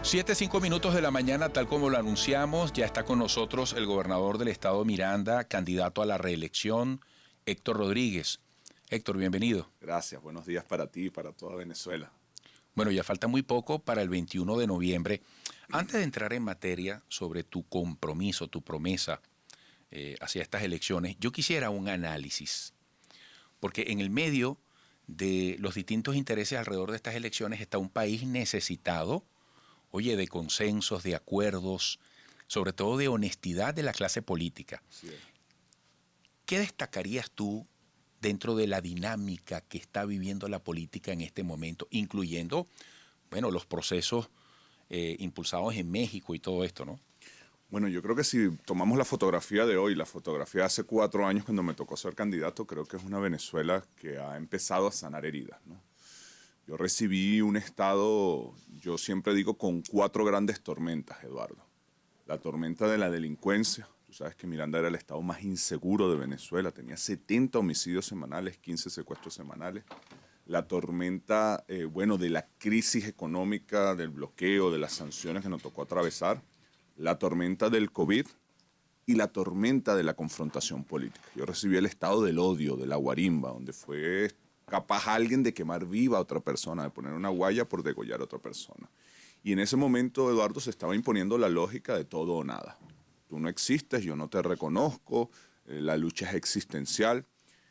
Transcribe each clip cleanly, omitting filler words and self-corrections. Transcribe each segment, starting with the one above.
7:05 de la mañana, tal como lo anunciamos, ya está con nosotros el gobernador del estado Miranda, candidato a la reelección, Héctor Rodríguez. Héctor, bienvenido. Gracias, buenos días para ti y para toda Venezuela. Bueno, ya falta muy poco para el 21 de noviembre. Antes de entrar en materia sobre tu compromiso, tu promesa hacia estas elecciones, yo quisiera un análisis, porque en el medio de los distintos intereses alrededor de estas elecciones está un país necesitado, oye, de consensos, de acuerdos, sobre todo de honestidad de la clase política. Sí. ¿Qué destacarías tú dentro de la dinámica que está viviendo la política en este momento, incluyendo, bueno, los procesos impulsados en México y todo esto, ¿no? Bueno, yo creo que si tomamos la fotografía de hoy, la fotografía de hace 4 años cuando me tocó ser candidato, creo que es una Venezuela que ha empezado a sanar heridas, ¿no? Yo recibí un estado, yo siempre digo, con 4 grandes tormentas, Eduardo. La tormenta de la delincuencia. Tú sabes que Miranda era el estado más inseguro de Venezuela. Tenía 70 homicidios semanales, 15 secuestros semanales. La tormenta, de la crisis económica, del bloqueo, de las sanciones que nos tocó atravesar. La tormenta del COVID y la tormenta de la confrontación política. Yo recibí el estado del odio, de la guarimba, donde fue capaz alguien de quemar viva a otra persona, de poner una guaya por degollar a otra persona. Y en ese momento, Eduardo, se estaba imponiendo la lógica de todo o nada. Tú no existes, yo no te reconozco, la lucha es existencial.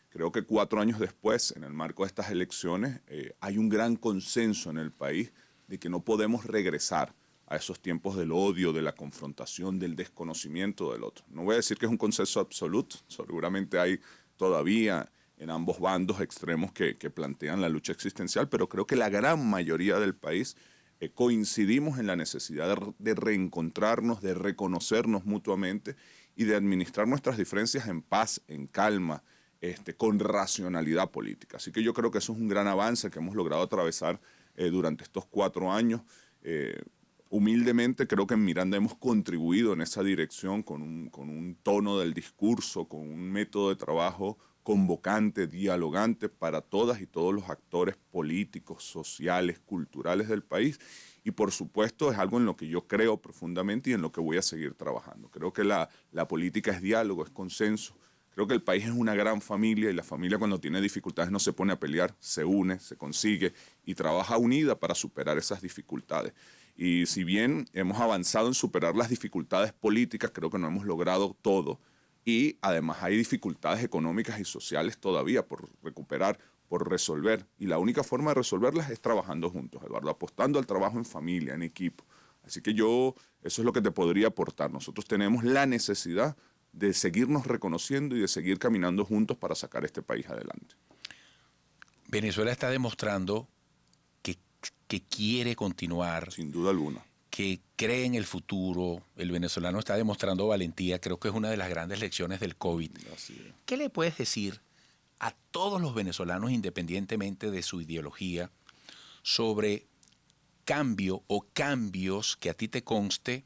Creo que 4 años después, en el marco de estas elecciones, hay un gran consenso en el país de que no podemos regresar a esos tiempos del odio, de la confrontación, del desconocimiento del otro. No voy a decir que es un consenso absoluto, seguramente hay todavía en ambos bandos extremos que plantean la lucha existencial, pero creo que la gran mayoría del país coincidimos en la necesidad de reencontrarnos, de reconocernos mutuamente y de administrar nuestras diferencias en paz, en calma, con racionalidad política. Así que yo creo que eso es un gran avance que hemos logrado atravesar durante estos 4 años. Humildemente creo que en Miranda hemos contribuido en esa dirección con un tono del discurso, con un método de trabajo convocante, dialogante para todas y todos los actores políticos, sociales, culturales del país. Y por supuesto es algo en lo que yo creo profundamente y en lo que voy a seguir trabajando. Creo que la política es diálogo, es consenso. Creo que el país es una gran familia y la familia cuando tiene dificultades no se pone a pelear, se une, se consigue y trabaja unida para superar esas dificultades. Y si bien hemos avanzado en superar las dificultades políticas, creo que no hemos logrado todo. Y además hay dificultades económicas y sociales todavía por recuperar, por resolver. Y la única forma de resolverlas es trabajando juntos, Eduardo, apostando al trabajo en familia, en equipo. Así que eso es lo que te podría aportar. Nosotros tenemos la necesidad de seguirnos reconociendo y de seguir caminando juntos para sacar este país adelante. Venezuela está demostrando que quiere continuar. Sin duda alguna. Que cree en el futuro. El venezolano está demostrando valentía. Creo que es una de las grandes lecciones del COVID. Así es. ¿Qué le puedes decir a todos los venezolanos, independientemente de su ideología, sobre cambio o cambios que a ti te conste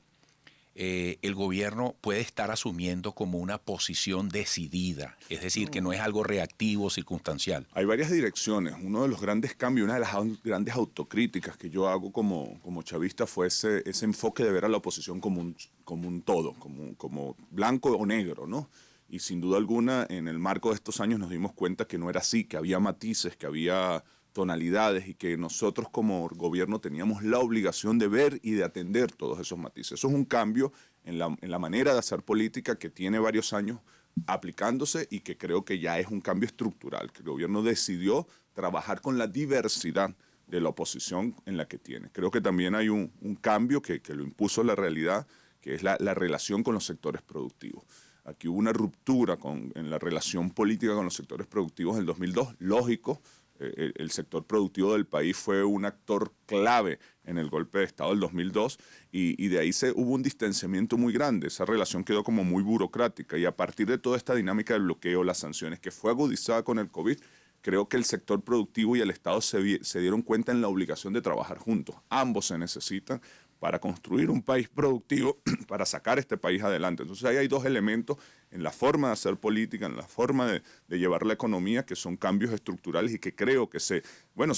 el gobierno puede estar asumiendo como una posición decidida? Es decir, que no es algo reactivo, circunstancial. Hay varias direcciones. Uno de los grandes cambios, una de las grandes autocríticas que yo hago como chavista fue ese enfoque de ver a la oposición como un todo, como blanco o negro, ¿no? Y sin duda alguna, en el marco de estos años nos dimos cuenta que no era así, que había matices, que había tonalidades y que nosotros como gobierno teníamos la obligación de ver y de atender todos esos matices. Eso es un cambio en la manera de hacer política que tiene varios años aplicándose y que creo que ya es un cambio estructural, que el gobierno decidió trabajar con la diversidad de la oposición en la que tiene. Creo que también hay un cambio que lo impuso la realidad, que es la relación con los sectores productivos. Aquí hubo una ruptura en la relación política con los sectores productivos en el 2002, lógico. El sector productivo del país fue un actor clave en el golpe de Estado del 2002 y de ahí hubo un distanciamiento muy grande. Esa relación quedó como muy burocrática y a partir de toda esta dinámica del bloqueo, las sanciones que fue agudizada con el COVID, creo que el sector productivo y el Estado se dieron cuenta en la obligación de trabajar juntos. Ambos se necesitan para construir un país productivo, para sacar este país adelante. Entonces ahí hay dos elementos en la forma de hacer política, en la forma de llevar la economía, que son cambios estructurales y que creo que se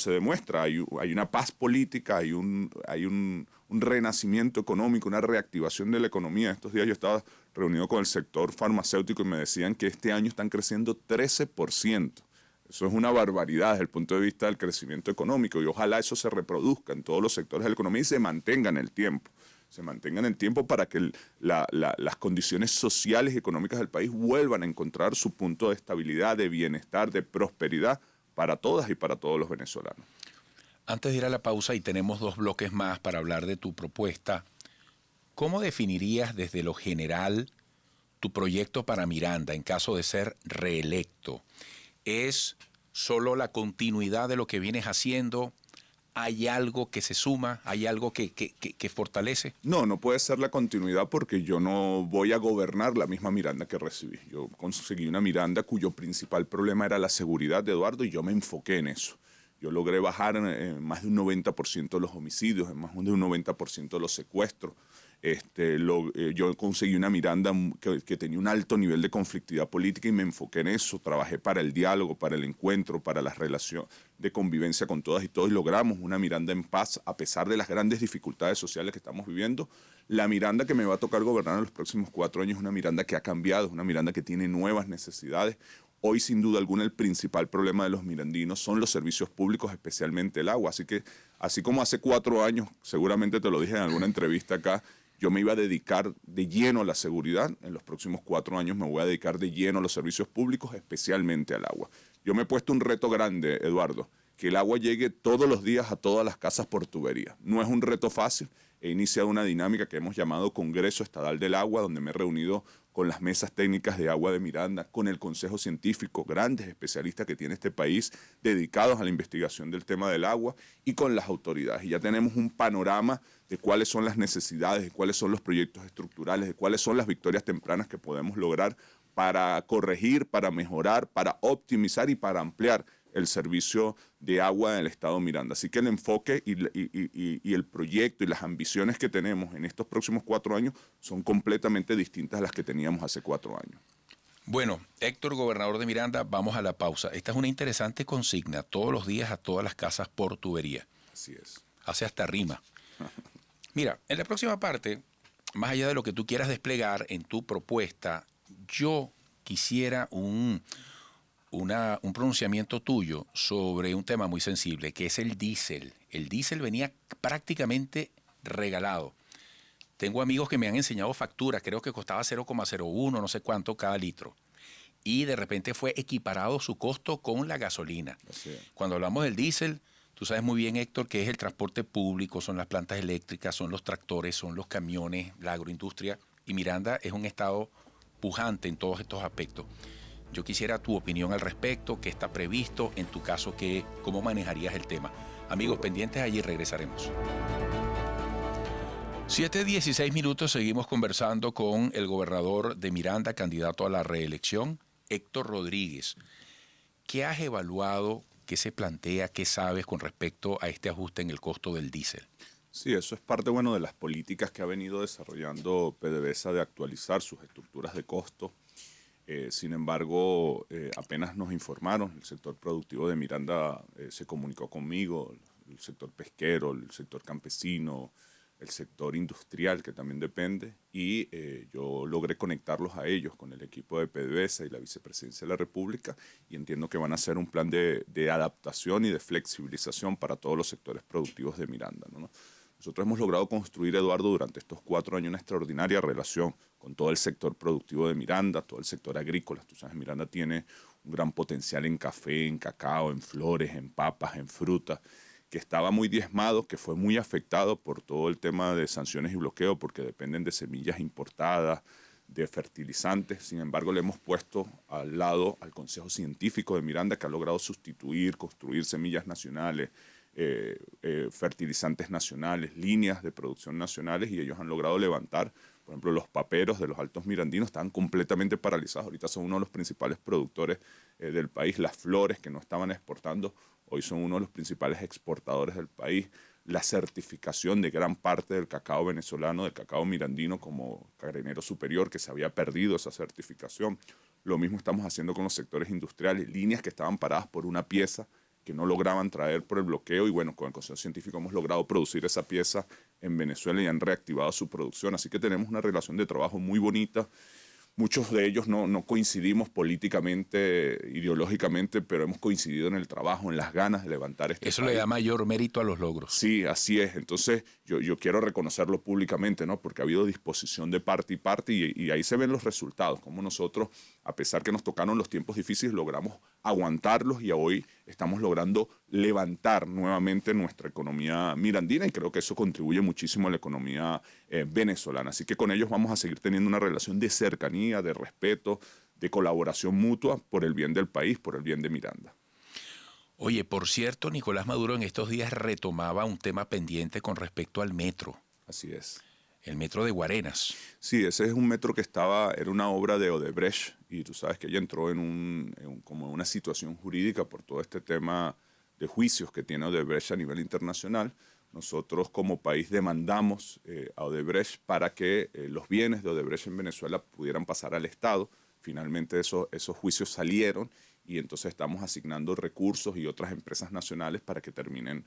demuestra. Hay una paz política, hay un renacimiento económico, una reactivación de la economía. Estos días yo estaba reunido con el sector farmacéutico y me decían que este año están creciendo 13%. Eso es una barbaridad desde el punto de vista del crecimiento económico y ojalá eso se reproduzca en todos los sectores de la economía y se mantenga en el tiempo. Se mantenga en el tiempo para que las condiciones sociales y económicas del país vuelvan a encontrar su punto de estabilidad, de bienestar, de prosperidad para todas y para todos los venezolanos. Antes de ir a la pausa, y tenemos 2 bloques más para hablar de tu propuesta, ¿cómo definirías desde lo general tu proyecto para Miranda en caso de ser reelecto? ¿Es solo la continuidad de lo que vienes haciendo? ¿Hay algo que se suma? ¿Hay algo que fortalece? No puede ser la continuidad porque yo no voy a gobernar la misma Miranda que recibí. Yo conseguí una Miranda cuyo principal problema era la seguridad de Eduardo y yo me enfoqué en eso. Yo logré bajar en más de un 90% los homicidios, en más de un 90% los secuestros. Yo conseguí una Miranda que tenía un alto nivel de conflictividad política y me enfoqué en eso. Trabajé para el diálogo, para el encuentro, para la relación de convivencia con todas y todos y logramos una Miranda en paz a pesar de las grandes dificultades sociales que estamos viviendo. La Miranda que me va a tocar gobernar en los próximos 4 años es una Miranda que ha cambiado, es una Miranda que tiene nuevas necesidades. Hoy, sin duda alguna, el principal problema de los mirandinos son los servicios públicos, especialmente el agua. Así que, así como hace 4 años, seguramente te lo dije en alguna entrevista acá, yo me iba a dedicar de lleno a la seguridad. En los próximos 4 años me voy a dedicar de lleno a los servicios públicos, especialmente al agua. Yo me he puesto un reto grande, Eduardo, que el agua llegue todos los días a todas las casas por tubería. No es un reto fácil. He iniciado una dinámica que hemos llamado Congreso Estadal del Agua, donde me he reunido con las mesas técnicas de agua de Miranda, con el Consejo Científico, grandes especialistas que tiene este país dedicados a la investigación del tema del agua y con las autoridades. Y ya tenemos un panorama de cuáles son las necesidades, de cuáles son los proyectos estructurales, de cuáles son las victorias tempranas que podemos lograr para corregir, para mejorar, para optimizar y para ampliar el servicio de agua del Estado Miranda. Así que el enfoque y el proyecto y las ambiciones que tenemos en estos próximos 4 años son completamente distintas a las que teníamos hace 4 años. Bueno, Héctor, gobernador de Miranda, vamos a la pausa. Esta es una interesante consigna, todos los días a todas las casas por tubería. Así es. Hace hasta rima. Mira, en la próxima parte, más allá de lo que tú quieras desplegar en tu propuesta, yo quisiera un pronunciamiento tuyo sobre un tema muy sensible, que es el diésel. El diésel venía prácticamente regalado. Tengo amigos que me han enseñado facturas, creo que costaba 0,01, no sé cuánto cada litro. Y de repente fue equiparado su costo con la gasolina. Cuando hablamos del diésel, tú sabes muy bien, Héctor, que es el transporte público, son las plantas eléctricas, son los tractores, son los camiones, la agroindustria. Y Miranda es un estado pujante en todos estos aspectos. Yo quisiera tu opinión al respecto, qué está previsto, en tu caso, cómo manejarías el tema. Amigos, pendientes allí, regresaremos. 7:16, seguimos conversando con el gobernador de Miranda, candidato a la reelección, Héctor Rodríguez. ¿Qué has evaluado, qué se plantea, qué sabes con respecto a este ajuste en el costo del diésel? Sí, eso es parte de las políticas que ha venido desarrollando PDVSA de actualizar sus estructuras de costo. Sin embargo, apenas nos informaron, el sector productivo de Miranda se comunicó conmigo, el sector pesquero, el sector campesino, el sector industrial que también depende, y yo logré conectarlos a ellos con el equipo de PDVSA y la Vicepresidencia de la República, y entiendo que van a hacer un plan de adaptación y de flexibilización para todos los sectores productivos de Miranda, ¿no? Nosotros hemos logrado construir, Eduardo, durante estos 4 años una extraordinaria relación con todo el sector productivo de Miranda, todo el sector agrícola. Tú sabes, Miranda tiene un gran potencial en café, en cacao, en flores, en papas, en frutas, que estaba muy diezmado, que fue muy afectado por todo el tema de sanciones y bloqueo, porque dependen de semillas importadas, de fertilizantes. Sin embargo, le hemos puesto al lado al Consejo Científico de Miranda, que ha logrado sustituir, construir semillas nacionales, fertilizantes nacionales, líneas de producción nacionales, y ellos han logrado levantar, por ejemplo, los paperos de los altos mirandinos estaban completamente paralizados. Ahorita son uno de los principales productores del país. Las flores que no estaban exportando, hoy son uno de los principales exportadores del país. La certificación de gran parte del cacao venezolano, del cacao mirandino como carenero superior, que se había perdido esa certificación. Lo mismo estamos haciendo con los sectores industriales, líneas que estaban paradas por una pieza que no lograban traer por el bloqueo, y bueno, con el Consejo Científico hemos logrado producir esa pieza en Venezuela y han reactivado su producción. Así que tenemos una relación de trabajo muy bonita. Muchos de ellos no coincidimos políticamente, ideológicamente, pero hemos coincidido en el trabajo, en las ganas de levantar este Eso país. le da mayor mérito a los logros. Sí, así es. Entonces, yo quiero reconocerlo públicamente, ¿no? Porque ha habido disposición de parte y parte, y ahí se ven los resultados, como nosotros, a pesar que nos tocaron los tiempos difíciles, logramos aguantarlos y hoy estamos logrando levantar nuevamente nuestra economía mirandina, y creo que eso contribuye muchísimo a la economía venezolana. Así que con ellos vamos a seguir teniendo una relación de cercanía, de respeto, de colaboración mutua por el bien del país, por el bien de Miranda. Oye, por cierto, Nicolás Maduro en estos días retomaba un tema pendiente con respecto al metro, Así es. el metro de Guarenas. Sí, ese es un metro que era una obra de Odebrecht, y tú sabes que ella entró como una situación jurídica por todo este tema de juicios que tiene Odebrecht a nivel internacional. Nosotros como país demandamos a Odebrecht para que los bienes de Odebrecht en Venezuela pudieran pasar al Estado. Finalmente esos juicios salieron, y entonces estamos asignando recursos y otras empresas nacionales para que terminen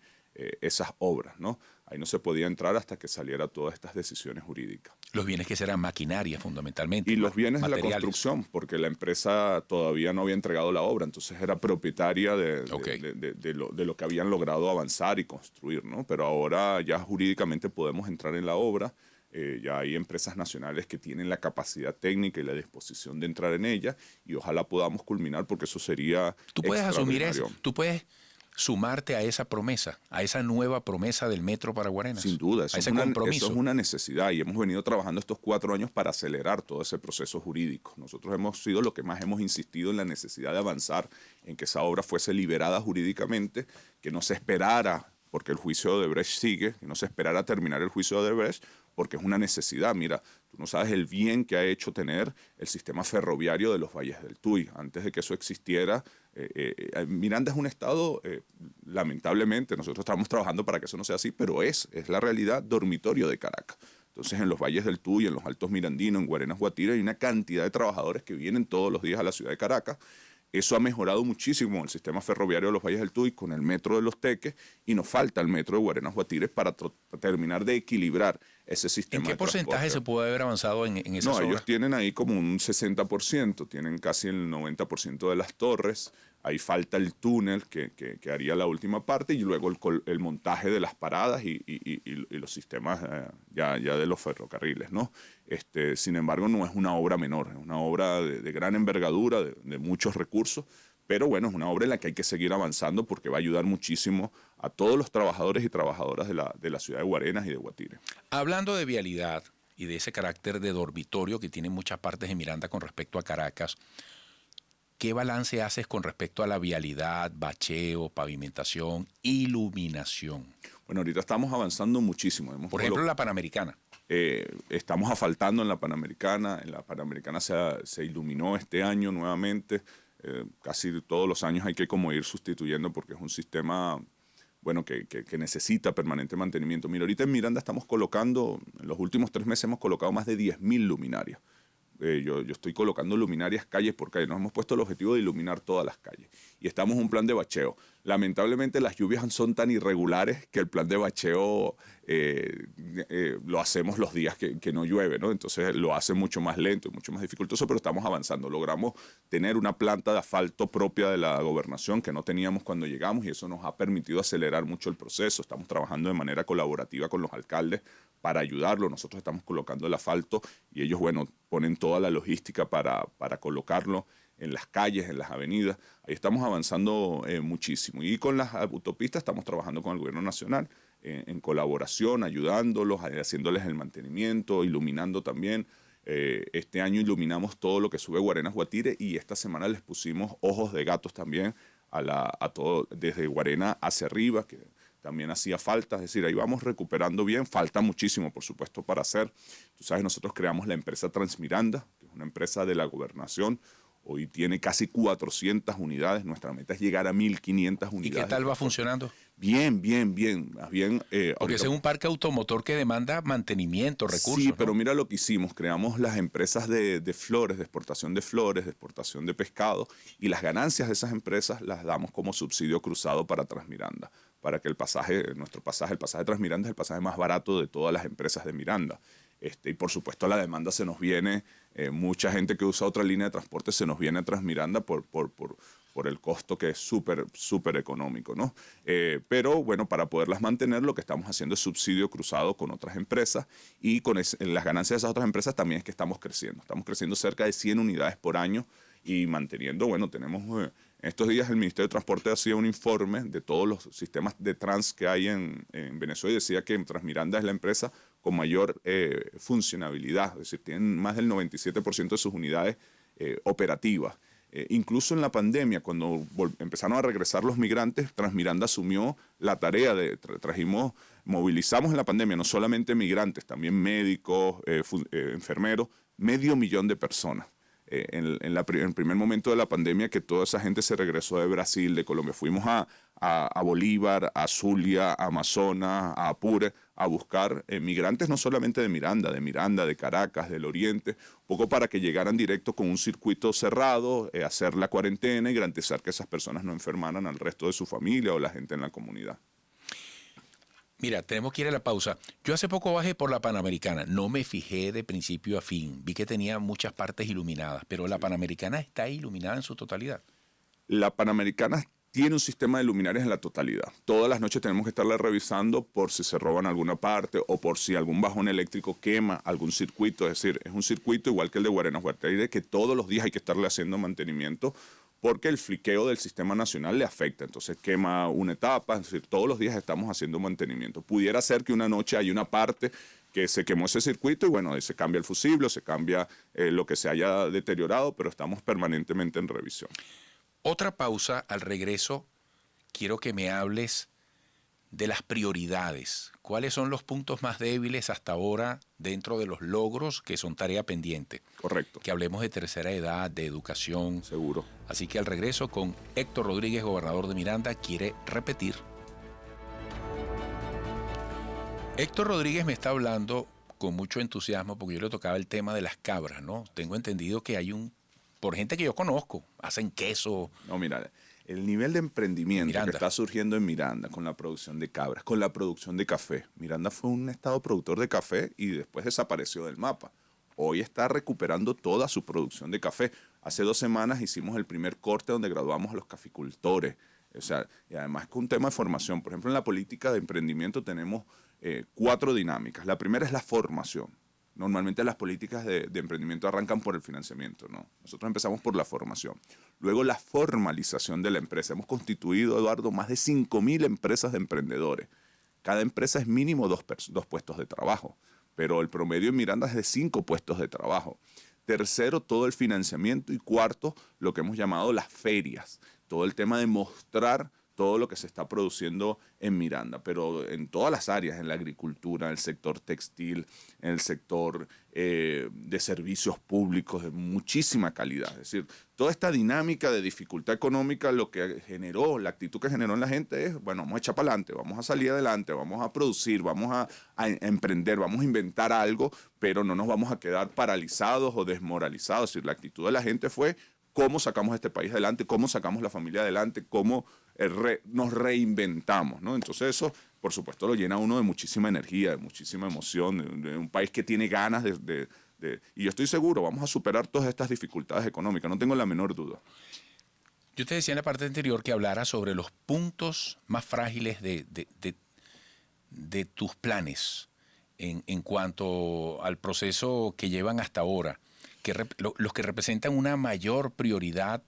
esas obras, ¿no? Ahí no se podía entrar hasta que saliera todas estas decisiones jurídicas. Los bienes que serán maquinaria fundamentalmente. Y los bienes de la materiales. construcción, porque la empresa todavía no había entregado la obra, entonces era propietaria Ok. de lo que habían logrado avanzar y construir, ¿no? Pero ahora ya jurídicamente podemos entrar en la obra. Ya hay empresas nacionales que tienen la capacidad técnica y la disposición de entrar en ella, y ojalá podamos culminar, porque eso sería Tú puedes asumir eso, extraordinario. tú puedes sumarte a esa promesa, a esa nueva promesa del metro para Guarenas. Sin duda, a eso ese eso compromiso. es una necesidad, y hemos venido trabajando estos 4 años para acelerar todo ese proceso jurídico. Nosotros hemos sido lo que más hemos insistido en la necesidad de avanzar en que esa obra fuese liberada jurídicamente, que no se esperara, porque el juicio de Odebrecht sigue, que no se esperara a terminar el juicio de Odebrecht, porque es una necesidad. Mira, tú no sabes el bien que ha hecho tener el sistema ferroviario de los Valles del Tuy. Antes de que eso existiera, Miranda es un estado, lamentablemente, nosotros estamos trabajando para que eso no sea así, pero es la realidad, dormitorio de Caracas. Entonces, en los Valles del Tuy, en los Altos Mirandinos, en Guarenas, Guatire, hay una cantidad de trabajadores que vienen todos los días a la ciudad de Caracas. Eso ha mejorado muchísimo el sistema ferroviario de los Valles del Tuy con el metro de Los Teques, y nos falta el metro de Guarenas Guatire para terminar de equilibrar ese sistema. ¿En qué porcentaje se puede haber avanzado en esas No, obras? ellos tienen ahí como un 60%, tienen casi el 90% de las torres. Ahí falta el túnel que haría la última parte, y luego el montaje de las paradas y los sistemas ya de los ferrocarriles, ¿no? Sin embargo, no es una obra menor, es una obra de gran envergadura, de muchos recursos, pero bueno, es una obra en la que hay que seguir avanzando, porque va a ayudar muchísimo a todos los trabajadores y trabajadoras de la ciudad de Guarenas y de Guatire. Hablando de vialidad y de ese carácter de dormitorio que tienen muchas partes de Miranda con respecto a Caracas, ¿qué balance haces con respecto a la vialidad, bacheo, pavimentación, iluminación? Bueno, ahorita estamos avanzando muchísimo. Por ejemplo, la Panamericana. Estamos asfaltando en la Panamericana. En la Panamericana se iluminó este año nuevamente. Casi todos los años hay que como ir sustituyendo, porque es un sistema, bueno, que necesita permanente mantenimiento. Mira, ahorita en Miranda estamos colocando, en los últimos 3 meses hemos colocado más de 10.000 luminarias. Yo estoy colocando luminarias calle por calle. Nos hemos puesto el objetivo de iluminar todas las calles. Y estamos en un plan de bacheo. Lamentablemente las lluvias son tan irregulares que el plan de bacheo lo hacemos los días que no llueve, ¿no? Entonces lo hace mucho más lento y mucho más dificultoso, pero estamos avanzando. Logramos tener una planta de asfalto propia de la gobernación que no teníamos cuando llegamos, y eso nos ha permitido acelerar mucho el proceso. Estamos trabajando de manera colaborativa con los alcaldes para ayudarlo. Nosotros estamos colocando el asfalto, y ellos, bueno, ponen toda la logística para colocarlo en las calles, en las avenidas. Ahí estamos avanzando muchísimo. Y con las autopistas estamos trabajando con el gobierno nacional en colaboración, ayudándolos, haciéndoles el mantenimiento, iluminando también. Este año iluminamos todo lo que sube Guarenas Guatire, y esta semana les pusimos ojos de gatos también a todo, desde Guarena hacia arriba, que también hacía falta. Es decir, ahí vamos recuperando bien. Falta muchísimo, por supuesto, para hacer. Tú sabes, nosotros creamos la empresa Transmiranda, que es una empresa de la gobernación. Hoy tiene casi 400 unidades. Nuestra meta es llegar a 1.500 unidades. ¿Y qué tal va funcionando? Bien, bien, bien. Más bien, Porque ese es un parque automotor que demanda mantenimiento, recursos. sí, pero ¿no? mira lo que hicimos. Creamos las empresas de flores, de exportación de flores, de exportación de pescado, y las ganancias de esas empresas las damos como subsidio cruzado para Transmiranda, para que el pasaje, el pasaje de Transmiranda es el pasaje más barato de todas las empresas de Miranda. Y por supuesto la demanda se nos viene, mucha gente que usa otra línea de transporte se nos viene a Transmiranda por el costo que es súper, súper económico, ¿no? Pero bueno, para poderlas mantener lo que estamos haciendo es subsidio cruzado con otras empresas, y con las ganancias de esas otras empresas también es que estamos creciendo. Estamos creciendo cerca de 100 unidades por año y manteniendo, bueno, tenemos... En estos días el Ministerio de Transporte hacía un informe de todos los sistemas de trans que hay en Venezuela y decía que Transmiranda es la empresa con mayor funcionabilidad, es decir, tienen más del 97% de sus unidades operativas. Incluso en la pandemia, cuando empezaron a regresar los migrantes, Transmiranda asumió la tarea de, movilizamos en la pandemia no solamente migrantes, también médicos, enfermeros, 500,000 de personas. En el primer momento de la pandemia, que toda esa gente se regresó de Brasil, de Colombia. Fuimos a Bolívar, a Zulia, a Amazonas, a Apure, a buscar migrantes no solamente de Miranda, de Caracas, del Oriente, un poco para que llegaran directo con un circuito cerrado, hacer la cuarentena y garantizar que esas personas no enfermaran al resto de su familia o la gente en la comunidad. Mira, tenemos que ir a la pausa. Yo hace poco bajé por la Panamericana. No me fijé de principio a fin. Vi que tenía muchas partes iluminadas, pero la Panamericana está iluminada en su totalidad. La Panamericana tiene un sistema de luminarias en la totalidad. Todas las noches tenemos que estarla revisando por si se roban alguna parte o por si algún bajón eléctrico quema algún circuito. Es decir, es un circuito igual que el de Guarenas-Guatire, que todos los días hay que estarle haciendo mantenimiento porque el fliqueo del sistema nacional le afecta. Entonces quema una etapa, es decir, todos los días estamos haciendo mantenimiento. Pudiera ser que una noche hay una parte que se quemó ese circuito y bueno, se cambia el fusible, se cambia lo que se haya deteriorado, pero estamos permanentemente en revisión. Otra pausa, al regreso, quiero que me hables de las prioridades. ¿Cuáles son los puntos más débiles hasta ahora dentro de los logros que son tarea pendiente? Correcto. Que hablemos de tercera edad, de educación. Seguro. Así que al regreso con Héctor Rodríguez, gobernador de Miranda, quiere repetir. Héctor Rodríguez me está hablando con mucho entusiasmo porque yo le tocaba el tema de las cabras, ¿no? Tengo entendido que hay por gente que yo conozco, hacen queso. No, mira, el nivel de emprendimiento que está surgiendo en Miranda con la producción de cabras, con la producción de café. Miranda fue un estado productor de café y después desapareció del mapa. Hoy está recuperando toda su producción de café. Hace 2 semanas hicimos el primer corte donde graduamos a los caficultores. O sea, y además con un tema de formación. Por ejemplo, en la política de emprendimiento tenemos 4 dinámicas. La primera es la formación. Normalmente las políticas de emprendimiento arrancan por el financiamiento, ¿no? Nosotros empezamos por la formación. Luego la formalización de la empresa. Hemos constituido, Eduardo, más de 5.000 empresas de emprendedores. Cada empresa es mínimo 2 puestos de trabajo, pero el promedio en Miranda es de 5 puestos de trabajo. Tercero, todo el financiamiento. Y cuarto, lo que hemos llamado las ferias. Todo el tema de mostrar todo lo que se está produciendo en Miranda, pero en todas las áreas, en la agricultura, en el sector textil, en el sector de servicios públicos de muchísima calidad. Es decir, toda esta dinámica de dificultad económica, lo que generó, la actitud que generó en la gente es, bueno, vamos a echar para adelante, vamos a salir adelante, vamos a producir, vamos a emprender, vamos a inventar algo, pero no nos vamos a quedar paralizados o desmoralizados. Es decir, la actitud de la gente fue, cómo sacamos este país adelante, cómo sacamos la familia adelante, cómo nos reinventamos, ¿no? Entonces eso, por supuesto, lo llena a uno de muchísima energía, de muchísima emoción, de un país que tiene ganas y yo estoy seguro, vamos a superar todas estas dificultades económicas, no tengo la menor duda. Yo te decía en la parte anterior que hablara sobre los puntos más frágiles de tus planes en cuanto al proceso que llevan hasta ahora. Los que representan una mayor prioridad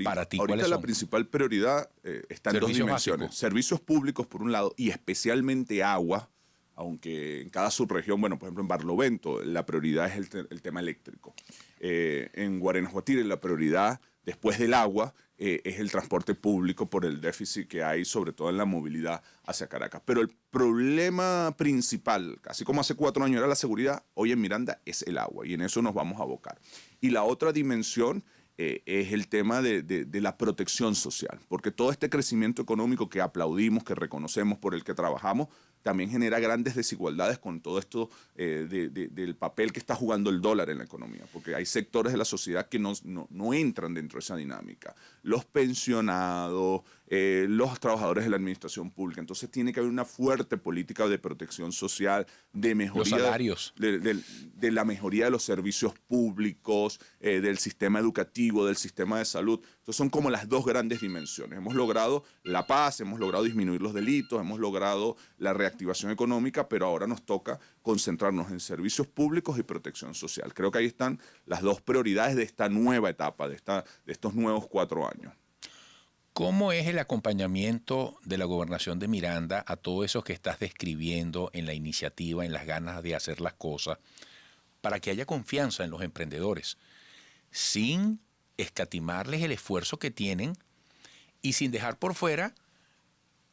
para ti. Ahorita la principal prioridad está en 2 dimensiones. Básicos. Servicios públicos, por un lado, y especialmente agua, aunque en cada subregión, bueno, por ejemplo, en Barlovento, la prioridad es el tema eléctrico. En Guarenas-Guatire, la prioridad, después del agua, es el transporte público por el déficit que hay, sobre todo en la movilidad hacia Caracas. Pero el problema principal, así como hace 4 años era la seguridad, hoy en Miranda es el agua y en eso nos vamos a abocar. Y la otra dimensión es el tema de la protección social, porque todo este crecimiento económico que aplaudimos, que reconocemos, por el que trabajamos, también genera grandes desigualdades con todo esto del papel que está jugando el dólar en la economía, porque hay sectores de la sociedad que no entran dentro de esa dinámica. Los pensionados, los trabajadores de la administración pública. Entonces tiene que haber una fuerte política de protección social, de mejoría, los salarios, de la mejoría de los servicios públicos, del sistema educativo, del sistema de salud. Entonces son como las dos grandes dimensiones. Hemos logrado la paz, hemos logrado disminuir los delitos, hemos logrado la reactivación económica, pero ahora nos toca concentrarnos en servicios públicos y protección social. Creo que ahí están las dos prioridades de esta nueva etapa, de estos nuevos 4 años. ¿Cómo es el acompañamiento de la gobernación de Miranda a todo eso que estás describiendo en la iniciativa, en las ganas de hacer las cosas, para que haya confianza en los emprendedores, sin escatimarles el esfuerzo que tienen y sin dejar por fuera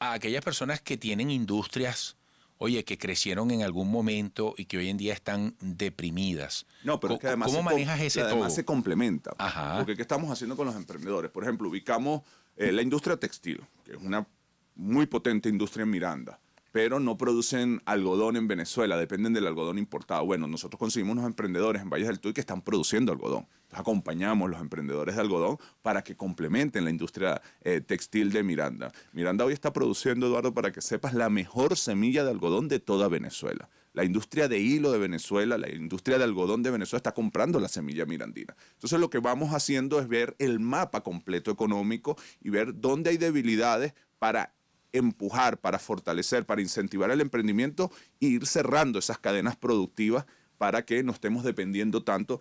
a aquellas personas que tienen industrias, oye, que crecieron en algún momento y que hoy en día están deprimidas? No, pero es que además ¿Cómo manejas ese todo? Además se complementa. Ajá. Porque ¿qué estamos haciendo con los emprendedores? Por ejemplo, ubicamos la industria textil, que es una muy potente industria en Miranda, pero no producen algodón en Venezuela, dependen del algodón importado. Bueno, nosotros conseguimos unos emprendedores en Valles del Tuy que están produciendo algodón. Entonces acompañamos a los emprendedores de algodón para que complementen la industria textil de Miranda. Miranda hoy está produciendo, Eduardo, para que sepas, la mejor semilla de algodón de toda Venezuela. La industria de hilo de Venezuela, la industria de algodón de Venezuela está comprando la semilla mirandina. Entonces lo que vamos haciendo es ver el mapa completo económico y ver dónde hay debilidades para empujar, para fortalecer, para incentivar el emprendimiento e ir cerrando esas cadenas productivas para que no estemos dependiendo tanto.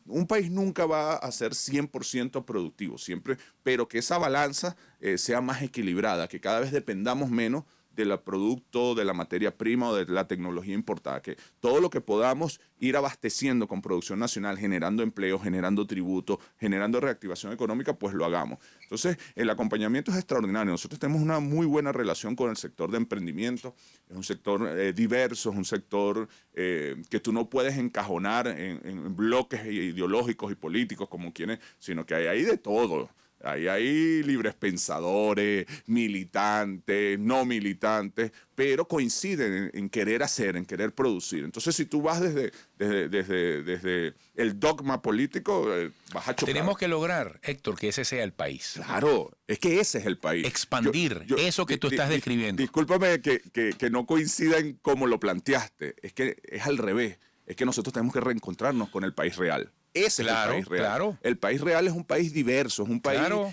Un país nunca va a ser 100% productivo, siempre, pero que esa balanza sea más equilibrada, que cada vez dependamos menos del producto, de la materia prima o de la tecnología importada, que todo lo que podamos ir abasteciendo con producción nacional, generando empleo, generando tributo, generando reactivación económica, pues lo hagamos. Entonces, el acompañamiento es extraordinario. Nosotros tenemos una muy buena relación con el sector de emprendimiento. Es un sector diverso, es un sector que tú no puedes encajonar en bloques ideológicos y políticos como quienes, sino que hay ahí de todo. Ahí hay libres pensadores, militantes, no militantes, pero coinciden en querer hacer, en querer producir. Entonces, si tú vas desde el dogma político, vas a chocar. Tenemos que lograr, Héctor, que ese sea el país. Claro, es que ese es el país. Expandir eso que tú estás describiendo. Discúlpame que no coincida en cómo lo planteaste. Es que es al revés. Es que nosotros tenemos que reencontrarnos con el país real. Ese es el país real. Claro. El país real es un país diverso, es un país mira,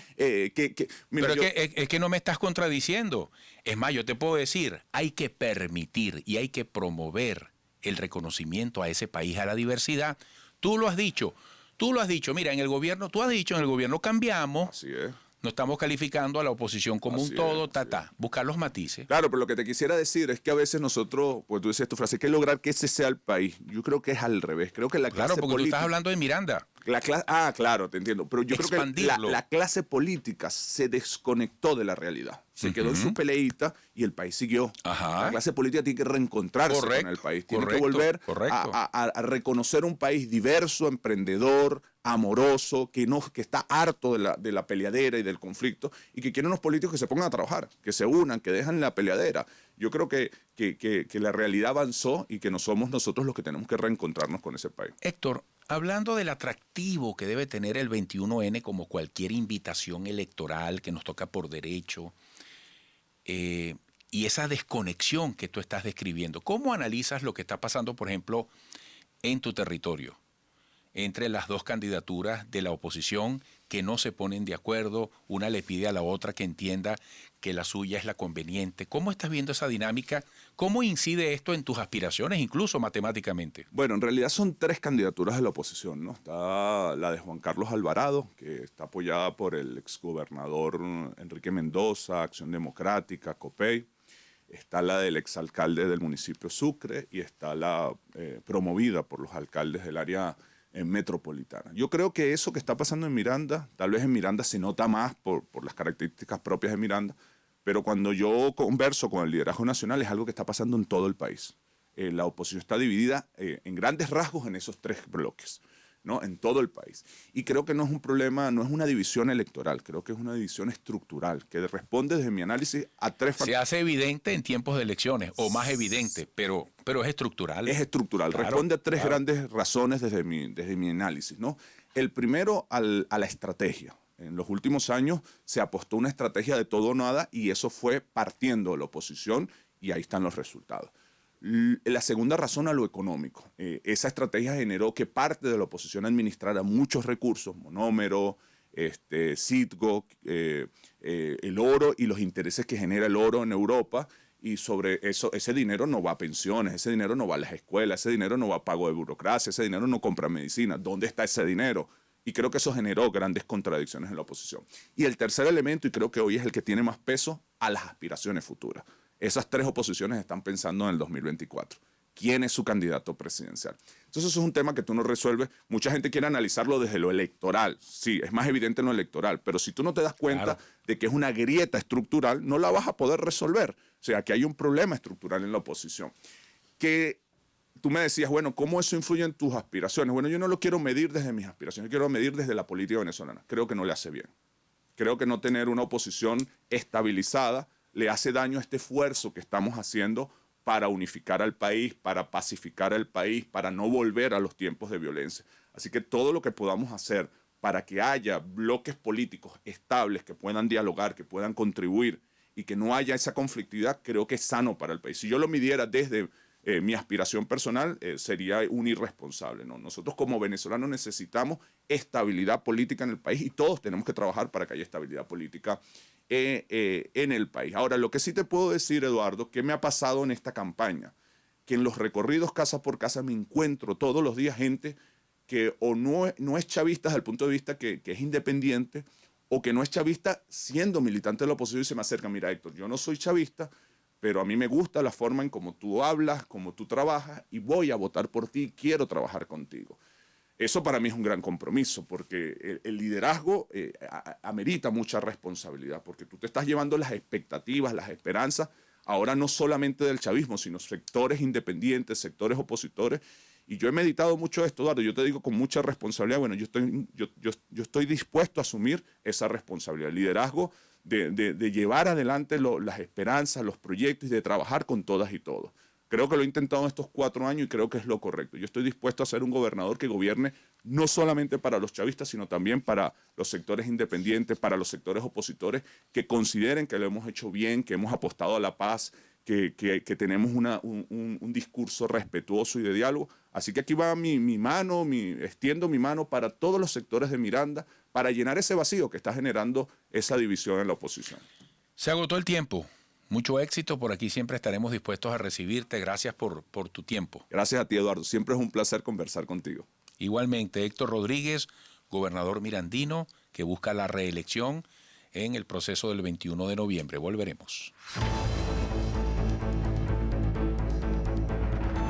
pero es que no me estás contradiciendo. Es más, yo te puedo decir, hay que permitir y hay que promover el reconocimiento a ese país, a la diversidad. Tú lo has dicho. Mira, en el gobierno, tú has dicho, en el gobierno cambiamos. Así es. No estamos calificando a la oposición como un todo, buscar los matices. Claro, pero lo que te quisiera decir es que a veces nosotros, pues tú decías tu frase, hay que lograr que ese sea el país. Yo creo que es al revés. Creo que la clase política... Claro, porque tú estás hablando de Miranda. Claro, te entiendo. Pero yo creo que la clase política se desconectó de la realidad. Se quedó en su peleita y el país siguió. Ajá. La clase política tiene que reencontrarse con el país. Tiene que volver a reconocer un país diverso, emprendedor, amoroso, que está harto de la peleadera y del conflicto y que quiere unos políticos que se pongan a trabajar, que se unan, que dejan la peleadera. Yo creo que la realidad avanzó y que no somos nosotros los que tenemos que reencontrarnos con ese país. Héctor, hablando del atractivo que debe tener el 21N como cualquier invitación electoral que nos toca por derecho, y esa desconexión que tú estás describiendo, ¿cómo analizas lo que está pasando, por ejemplo, en tu territorio, entre las dos candidaturas de la oposición que no se ponen de acuerdo, una le pide a la otra que entienda que la suya es la conveniente? ¿Cómo estás viendo esa dinámica? ¿Cómo incide esto en tus aspiraciones, incluso matemáticamente? Bueno, en realidad son 3 candidaturas de la oposición, ¿no? Está la de Juan Carlos Alvarado, que está apoyada por el exgobernador Enrique Mendoza, Acción Democrática, COPEI. Está la del exalcalde del municipio Sucre y está la promovida por los alcaldes del área metropolitana. Yo creo que eso que está pasando en Miranda, tal vez en Miranda se nota más por las características propias de Miranda, pero cuando yo converso con el liderazgo nacional es algo que está pasando en todo el país. La oposición está dividida en grandes rasgos en esos 3 bloques. ¿no? En todo el país. Y creo que no es un problema, no es una división electoral, creo que es una división estructural, que responde desde mi análisis a tres Se factores. hace evidente en tiempos de elecciones, o más evidente, pero es estructural. Es estructural, Claro, responde a tres claro. grandes razones desde mi análisis, ¿no? El primero, a la estrategia. En los últimos años se apostó una estrategia de todo o nada y eso fue partiendo de la oposición y ahí están los resultados. La segunda razón, a lo económico. Esa estrategia generó que parte de la oposición administrara muchos recursos, monómero, Citgo, el oro y los intereses que genera el oro en Europa. Y sobre eso, ese dinero no va a pensiones, ese dinero no va a las escuelas, ese dinero no va a pago de burocracia, ese dinero no compra medicina. ¿Dónde está ese dinero? Y creo que eso generó grandes contradicciones en la oposición. Y el tercer elemento, y creo que hoy es el que tiene más peso, a las aspiraciones futuras. Esas tres oposiciones están pensando en el 2024. ¿Quién es su candidato presidencial? Entonces eso es un tema que tú no resuelves. Mucha gente quiere analizarlo desde lo electoral. Sí, es más evidente en lo electoral, pero si tú no te das cuenta de que es una grieta estructural, no la vas a poder resolver. O sea, que hay un problema estructural en la oposición. Que tú me decías, bueno, ¿cómo eso influye en tus aspiraciones? Bueno, yo no lo quiero medir desde mis aspiraciones, yo quiero medir desde la política venezolana. Creo que no le hace bien. Creo que no tener una oposición estabilizada le hace daño a este esfuerzo que estamos haciendo para unificar al país, para pacificar al país, para no volver a los tiempos de violencia. Así que todo lo que podamos hacer para que haya bloques políticos estables que puedan dialogar, que puedan contribuir y que no haya esa conflictividad, creo que es sano para el país. Si yo lo midiera desde mi aspiración personal, sería un irresponsable, ¿no? Nosotros como venezolanos necesitamos estabilidad política en el país y todos tenemos que trabajar para que haya estabilidad política en el país. Ahora, lo que sí te puedo decir, Eduardo, que me ha pasado en esta campaña, que en los recorridos casa por casa me encuentro todos los días gente que o no es chavista desde el punto de vista que es independiente, o que no es chavista siendo militante de la oposición y se me acerca, mira Héctor, yo no soy chavista, pero a mí me gusta la forma en cómo tú hablas, cómo tú trabajas y voy a votar por ti, quiero trabajar contigo. Eso para mí es un gran compromiso porque el liderazgo amerita mucha responsabilidad porque tú te estás llevando las expectativas, las esperanzas, ahora no solamente del chavismo, sino sectores independientes, sectores opositores. Y yo he meditado mucho esto, Eduardo, yo te digo con mucha responsabilidad, bueno, yo estoy dispuesto a asumir esa responsabilidad, el liderazgo de llevar adelante las esperanzas, los proyectos y de trabajar con todas y todos. Creo que lo he intentado en estos 4 años y creo que es lo correcto. Yo estoy dispuesto a ser un gobernador que gobierne no solamente para los chavistas, sino también para los sectores independientes, para los sectores opositores, que consideren que lo hemos hecho bien, que hemos apostado a la paz, que tenemos un discurso respetuoso y de diálogo. Así que aquí va mi mano, extiendo mi mano para todos los sectores de Miranda, para llenar ese vacío que está generando esa división en la oposición. Se agotó el tiempo. Mucho éxito, por aquí siempre estaremos dispuestos a recibirte. Gracias por tu tiempo. Gracias a ti, Eduardo. Siempre es un placer conversar contigo. Igualmente, Héctor Rodríguez, gobernador mirandino, que busca la reelección en el proceso del 21 de noviembre. Volveremos.